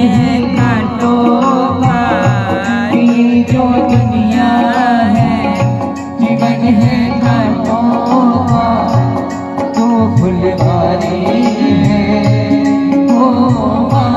है कांटों का, ये जो दुनिया है जीवन है कांटों का, तो फुलवारी है ओ माँ,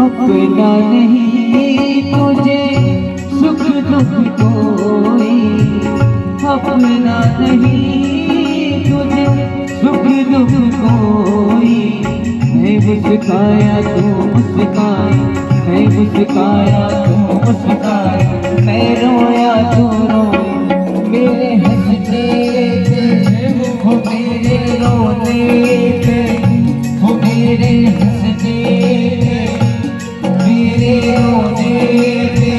अपना नहीं तुझे सुख दुख कोई, अपना नहीं तुझे सुख दुख कोई, है मुस्काया तू मुस्काया, है मुस्काया तू मुस्काया, मैं रोया तू रोए, मेरे हंसते हो मेरे रोने पे, हो मेरे हंसते मेरे रोने पे,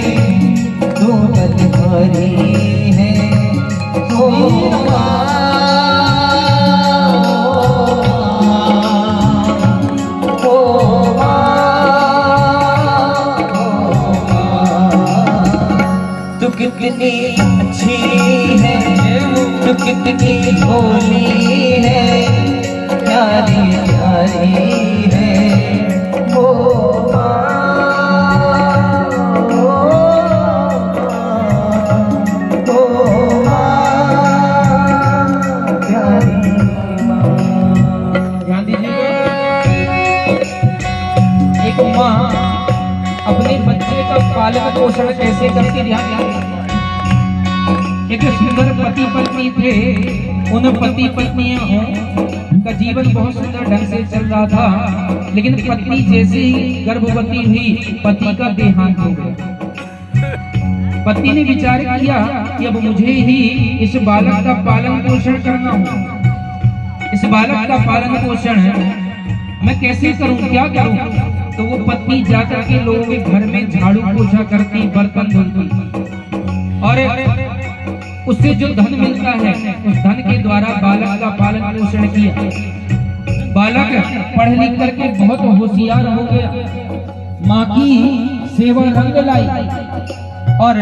दो बदहारी है ओ तू कितनी अच्छी है, तू कितनी भोली है, प्यारी प्यारी है ओ अपने बच्चे का पालन पोषण कैसे करती ध्यान। एक सुंदर पति पत्नी थे, उन पति पत्नियों का जीवन बहुत सुंदर ढंग से चल रहा था, लेकिन पत्नी जैसे ही गर्भवती हुई पति का देहांत हो गया। पति ने विचार किया कि अब मुझे ही इस बालक का पालन पोषण करना होगा, इस बालक का पालन पोषण मैं कैसे करूं, क्या करूं। तो वो पत्नी जाकर के लोगों के घर में झाड़ू पोछा करती, बर्तन धुलती, और उससे जो धन मिलता है उस धन के द्वारा बालक का पालन पोषण किया। बालक पढ़ लिख करके बहुत होशियार हो गया, माँ की सेवा रंग लाई, और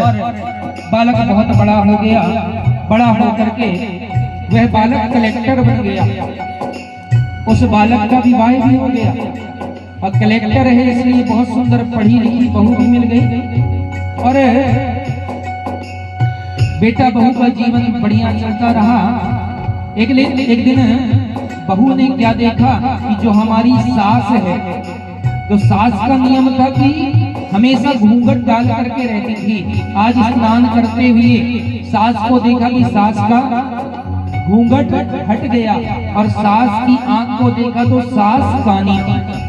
बालक बहुत बड़ा हो गया। बड़ा होकर के वह बालक कलेक्टर बन गया। उस बालक का विवाह भी हो गया, और कलेक्टर है इसलिए बहुत सुंदर पढ़ी लिखी बहू भी मिल गई, और बेटा बहू का जीवन बढ़िया चलता रहा। एक दिन बहू ने क्या देखा कि जो हमारी सास है, तो सास का नियम था कि हमेशा घूंघट डाल करके रहती थी। आज स्नान करते हुए सास को देखा कि सास का घूंघट हट गया, और सास की आंख को देखा तो सास कानी थी।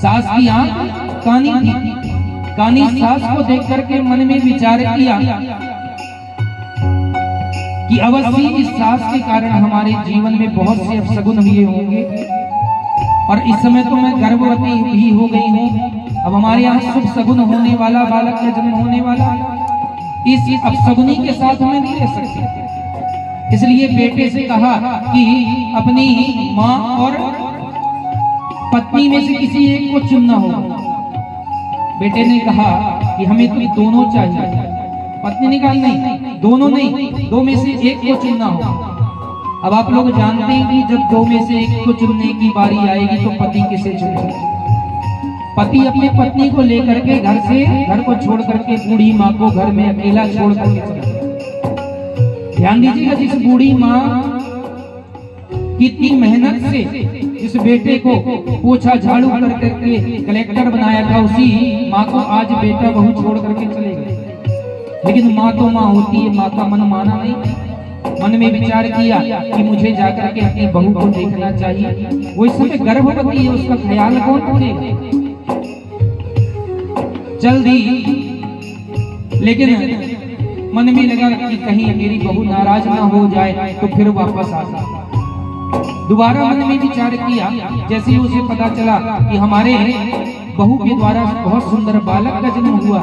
सास की आंख कानी थी। कानी सास को देख करके मन में विचार किया कि अवश्य इस सास के कारण हमारे जीवन में बहुत से अपशगुन हुए होंगे, और इस समय तो मैं गर्भवती भी हो गई हूँ। अब हमारे यहाँ शुभ सगुन होने वाला, बालक का जन्म होने वाला, इस अपशगुनी के साथ हमें नहीं रह सकते। इसलिए बेटे से कहा कि अपनी माँ और पत्नी में से किसी एक को चुनना होगा। बेटे ने कहा कि हमें तो दोनों चाहिए। पत्नी ने कहा नहीं, दोनों नहीं, दो में से एक को चुनना होगा। अब आप लोग जानते हैं कि जब दो में से एक को चुनने की बारी आएगी तो पति किसे चुनेगा। पति अपनी पत्नी को लेकर के घर को छोड़ करके, बूढ़ी माँ को घर में अकेला छोड़ करके चला। ध्यान दीजिएगा, जिस बूढ़ी माँ कितनी मेहनत से इस बेटे को पोछा झाड़ू कर करके कलेक्टर बनाया था, उसी माँ को आज बेटा बहू छोड़ करके चले गए। लेकिन माँ तो माँ होती है, माँ का मन माना नहीं। मन में विचार किया कि मुझे जाकर के अपनी बहू को देखना चाहिए। वो इस समय गर्भवती है, उसका ख्याल कौन रखेगा। चल दी, लेकिन मन में लगा कि कहीं मेरी बहू नाराज ना हो जाए तो फिर वापस आ जाए। दोबारा मन में विचार किया। जैसे ही उसे पता चला कि हमारे बहू के द्वारा बहुत सुंदर बालक का जन्म हुआ,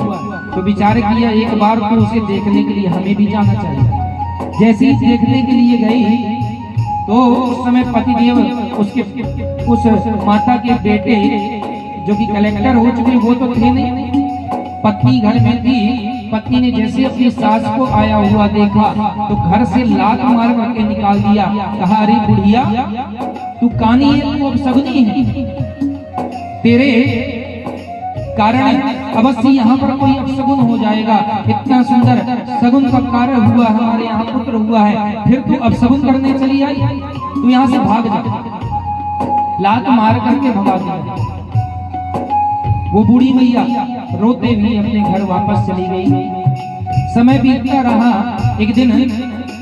तो विचार किया एक बार तो उसे देखने के लिए हमें भी जाना चाहिए। जैसे ही देखने के लिए गई तो उस समय पतिदेव उसके उस माता के बेटे जो कि कलेक्टर हो चुके वो तो थे नहीं, पत्नी घर में थी। पत्नी ने जैसे अपनी सास को आया हुआ देखा तो घर से लात मार करके निकाल दिया। कहा, अरे बुढ़िया, तू कानी है, तू अपशगुनी है, तेरे कारण अवश्य यहाँ पर कोई अपशगुन हो जाएगा। इतना सुंदर सगुन का कार्य हुआ, हमारे यहाँ पुत्र हुआ है, फिर तू अपशगुन करने चली आई, तू यहाँ से भाग जा। लात मार करके भगा दिया। वो बूढ़ी मैया रोते हुए अपने घर वापस चली गई। समय बीतता रहा। एक दिन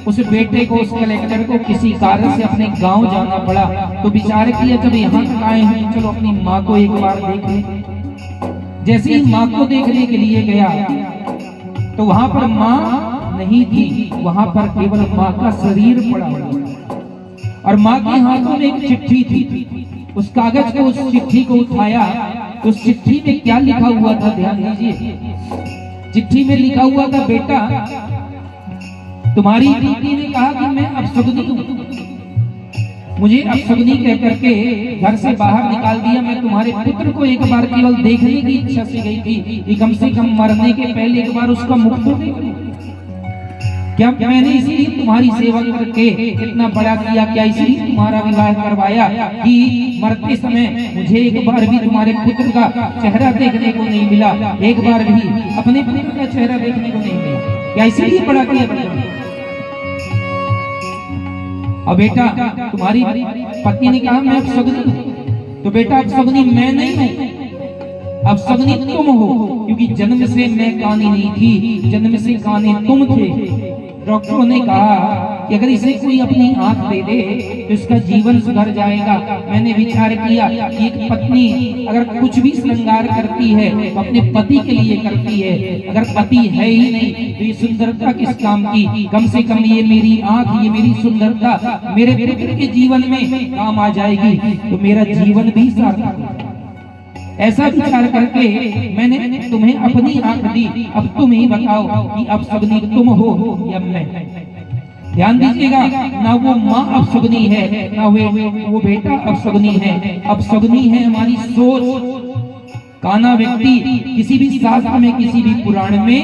उस बेटे को, उस कलेक्टर को किसी कार्य से अपने गांव जाना पड़ा। तो विचार किया, जब यहाँ तक आए हैं चलो अपनी माँ को एक बार देख लें। जैसे ही माँ को देखने के लिए गया तो वहां पर माँ नहीं थी, वहां पर केवल माँ का शरीर पड़ा हुआ और माँ के हाथों में एक चिट्ठी थी। उस कागज को, उस चिट्ठी को उठाया, उस चिट्ठी में क्या लिखा हुआ था ध्यान दीजिए। चिट्ठी में लिखा हुआ था, बेटा तुम्हारी दीदी ने कहा कि मैं अपशगुनी हूं, मुझे अपशगुनी कह करके घर से बाहर निकाल दिया। मैं तुम्हारे पुत्र को एक बार केवल देखने की इच्छा से गई थी कि कम से कम मरने के पहले एक बार उसका मुख तो देखूं। क्या मैंने इसीलिए तुम्हारी सेवा करके इतना बड़ा किया? क्या इसीलिए तुम्हारा विवाह करवाया कि मरते समय मुझे एक बार भी तुम्हारे पुत्र का चेहरा देखने को नहीं मिला, एक बार भी अपने पुत्र का चेहरा देखने को नहीं मिला? क्या इसीलिए बड़ा किया? और बेटा तुम्हारी पत्नी ने कहा मैं अपशगुनी हूं। तो बेटा अपशगुनी मैं नहीं हूं, अपशगुनी तुम हो, क्योंकि जन्म से मैं कानी नहीं थी, जन्म से कानी तुम थे। डॉक्टरों ने कहा कि अगर इसे कोई अपनी आंख दे दे तो इसका जीवन सुधर जाएगा। मैंने विचार किया कि एक पत्नी अगर कुछ भी श्रृंगार करती है तो अपने पति के लिए करती है, अगर पति है ही नहीं तो ये सुंदरता किस काम की? कम से कम ये मेरी आंख, ये मेरी सुंदरता मेरे पुत्र के जीवन में काम आ जाएगी तो मेरा जीवन भी सार्थक। ऐसा विचार करके मैंने तुम्हें अपनी आंख दी। अब तुम ही बताओ कि अपशगुनी तुम हो या मैं? ध्यान दीजिएगा, ना वो माँ अपशगुनी है, ना वो बेटा अपशगुनी है। अपशगुनी है हमारी सोच। काना व्यक्ति किसी भी शास्त्र में, किसी भी पुराण में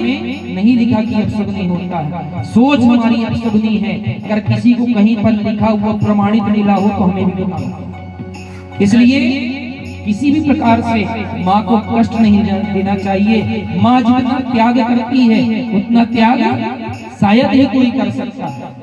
नहीं लिखा कि अपशगुनी होता है। सोच हमारी अपशगुनी है। अगर किसी को कहीं पर लिखा हुआ प्रमाणित मिला हो तो हमें भी बताओ। इसलिए किसी भी प्रकार से माँ को कष्ट नहीं देना चाहिए। माँ जितना त्याग करती है उतना त्याग शायद ही कोई कर सकता है।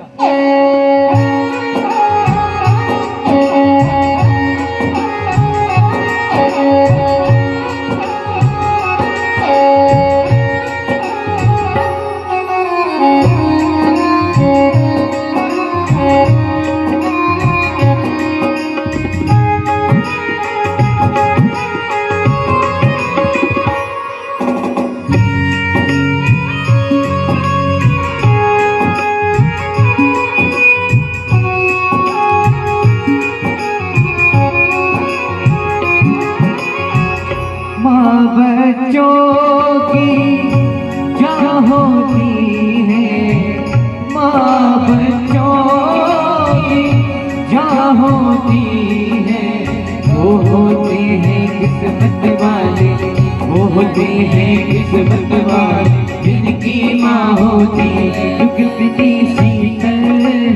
होते हैं किस्मत वाले जिनकी माँ होती है। कितनी शीतल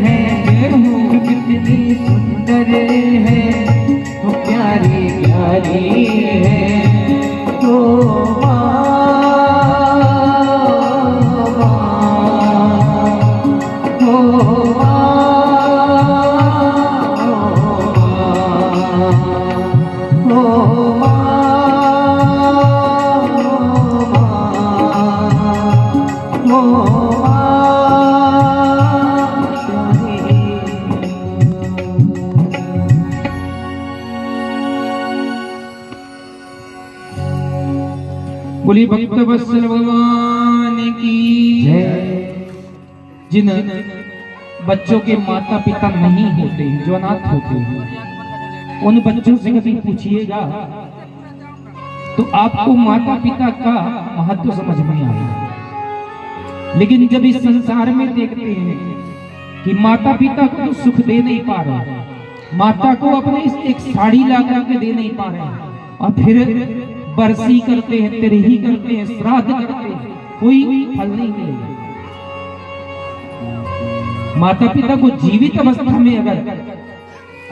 है वो, कितनी सुंदर है वो, प्यारी प्यारी है तो माँ, बोली भक्त वत्सल भगवान की जय। जिन बच्चों के माता पिता नहीं होते, जो अनाथ होते हैं, उन बच्चों से कभी पूछिएगा तो आपको माता पिता का महत्व समझ में आएगा। लेकिन जब इस संसार में देखते हैं कि माता पिता को तो सुख दे नहीं पा रहे, माता को अपने एक साड़ी ला करके दे नहीं पा रहे, और फिर बरसी करते हैं, तिरही करते हैं, श्राद्ध करते हैं, कोई फल नहीं मिलेगा। माता पिता को जीवित अवस्था में अगर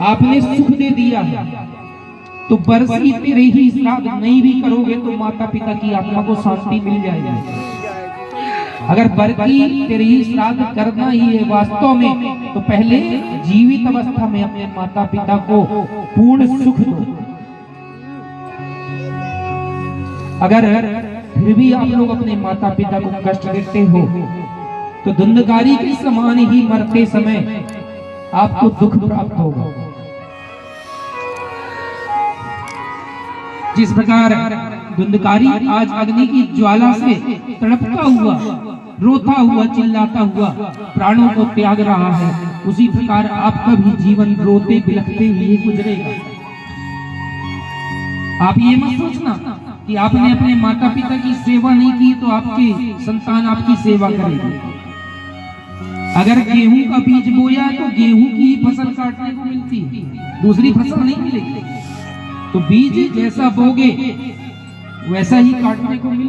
आपने सुख दे दिया है तो बरसी तिरही श्राद्ध नहीं भी करोगे तो माता पिता की आत्मा को शांति मिल जाएगी। अगर बरसी तिरही श्राद्ध करना ही है वास्तव में, तो पहले जीवित अवस्था में अपने माता पिता को पूर्ण सुख दो। अगर फिर भी आप लोग अपने माता पिता को कष्ट देते हो तो धुंधकारी के समान ही मरते समय आपको दुख प्राप्त होगा। जिस प्रकार धुंधकारी आज अग्नि की ज्वाला से तड़पता हुआ, रोता हुआ, चिल्लाता हुआ प्राणों को त्याग रहा है, उसी प्रकार आपका भी जीवन रोते बिलखते हुए गुजरेगा। आप ये मत सोचना कि आपने अपने माता पिता की सेवा नहीं की तो आपके संतान आपकी सेवा करेगी। अगर गेहूं का बीज बोया तो गेहूं की ही फसल काटने को मिलती है, दूसरी फसल नहीं मिलेगी। तो बीज जैसा बोगे वैसा ही काटने को मिलेगा।